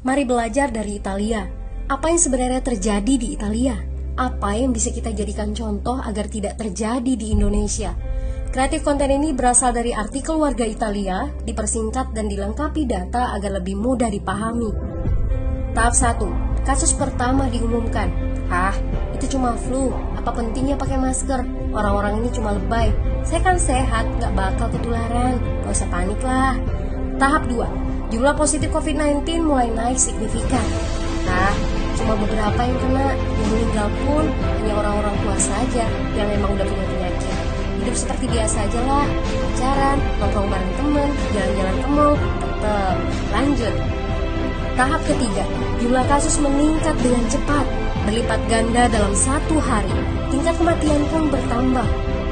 Mari belajar dari Italia. Apa yang sebenarnya terjadi di Italia? Apa yang bisa kita jadikan contoh agar tidak terjadi di Indonesia? Kreatif konten ini berasal dari artikel warga Italia, dipersingkat dan dilengkapi data agar lebih mudah dipahami. Tahap 1. Kasus pertama diumumkan. Itu cuma flu. Apa pentingnya pakai masker? Orang-orang ini cuma lebay. Saya kan sehat, gak bakal ketularan. Gak usah panik lah. Tahap 2. Jumlah positif COVID-19 mulai naik signifikan. Cuma beberapa yang kena. Yang meninggal pun hanya orang-orang tua saja yang emang udah punya penyakit. Hidup seperti biasa aja lah. Pacaran, nongkrong bareng temen, jalan-jalan ke mall, tetep lanjut. Tahap ketiga, jumlah kasus meningkat dengan cepat, berlipat ganda dalam 1 hari. Tingkat kematian pun bertambah.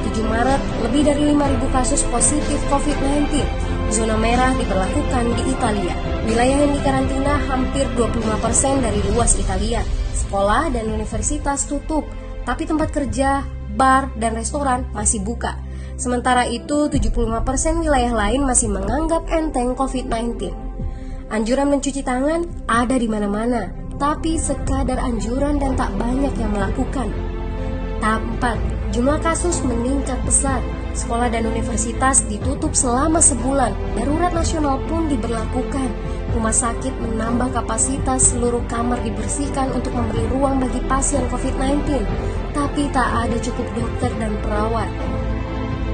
7 Maret, lebih dari 5.000 kasus positif COVID-19. Zona merah diberlakukan di Italia. Wilayah yang dikarantina hampir 25% dari luas Italia. Sekolah dan universitas tutup, tapi tempat kerja, bar, dan restoran masih buka. Sementara itu, 75% wilayah lain masih menganggap enteng COVID-19. Anjuran mencuci tangan ada di mana-mana, tapi sekadar anjuran dan tak banyak yang melakukan. Tahap 4. Jumlah kasus meningkat pesat. Sekolah dan universitas ditutup selama sebulan. Darurat nasional pun diberlakukan. Rumah sakit menambah kapasitas, seluruh kamar dibersihkan untuk memberi ruang bagi pasien COVID-19. Tapi tak ada cukup dokter dan perawat.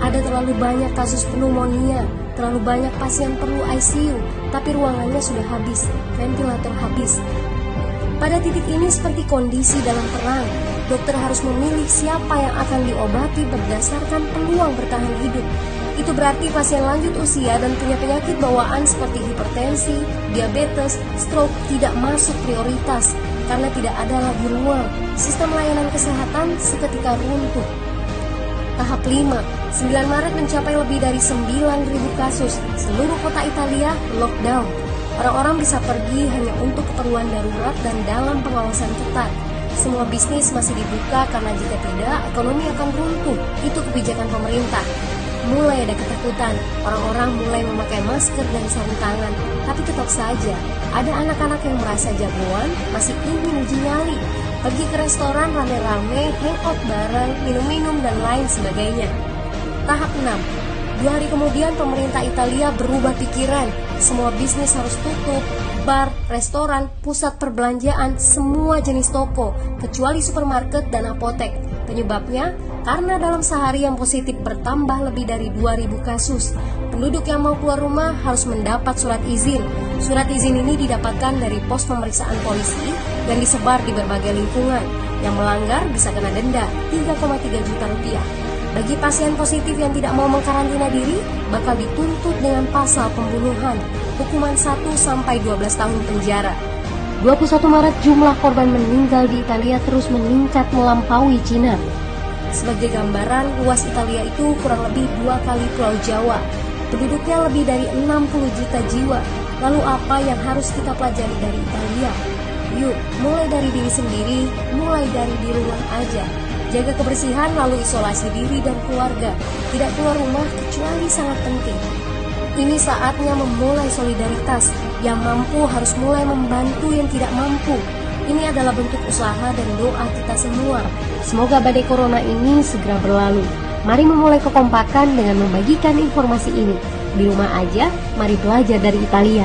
Ada terlalu banyak kasus pneumonia, terlalu banyak pasien perlu ICU, tapi ruangannya sudah habis, ventilator habis. Pada titik ini seperti kondisi dalam perang. Dokter harus memilih siapa yang akan diobati berdasarkan peluang bertahan hidup. Itu berarti pasien lanjut usia dan punya penyakit bawaan seperti hipertensi, diabetes, stroke tidak masuk prioritas karena tidak ada lagi ruang. Sistem layanan kesehatan seketika runtuh. Tahap 5. 9 Maret mencapai lebih dari 9.000 kasus. Seluruh kota Italia lockdown. Orang-orang bisa pergi hanya untuk keperluan darurat dan dalam pengawasan ketat. Semua bisnis masih dibuka karena jika tidak, ekonomi akan runtuh. Itu kebijakan pemerintah. Mulai ada ketakutan, orang-orang mulai memakai masker dan sarung tangan. Tapi tetap saja, ada anak-anak yang merasa jagoan, masih ingin uji nyali. Pergi ke restoran rame-rame, hangout bareng, minum-minum dan lain sebagainya. Tahap 6. 2 hari kemudian pemerintah Italia berubah pikiran. Semua bisnis harus tutup. Bar, restoran, pusat perbelanjaan, semua jenis toko, kecuali supermarket dan apotek. Penyebabnya, karena dalam sehari yang positif bertambah lebih dari 2.000 kasus. Penduduk yang mau keluar rumah harus mendapat surat izin. Surat izin ini didapatkan dari pos pemeriksaan polisi dan disebar di berbagai lingkungan. Yang melanggar bisa kena denda 3,3 juta rupiah. Bagi pasien positif yang tidak mau mengkarantina diri, bakal dituntut dengan pasal pembunuhan, hukuman 1-12 tahun penjara. 21 Maret jumlah korban meninggal di Italia terus meningkat melampaui Cina. Sebagai gambaran, luas Italia itu kurang lebih 2 kali Pulau Jawa. Penduduknya lebih dari 60 juta jiwa. Lalu apa yang harus kita pelajari dari Italia? Yuk, mulai dari diri sendiri, mulai dari di rumah aja. Jaga kebersihan lalu isolasi diri dan keluarga. Tidak keluar rumah kecuali sangat penting. Ini saatnya memulai solidaritas. Yang mampu harus mulai membantu yang tidak mampu. Ini adalah bentuk usaha dan doa kita semua. Semoga badai corona ini segera berlalu. Mari memulai kekompakan dengan membagikan informasi ini. Di rumah aja, mari belajar dari Italia.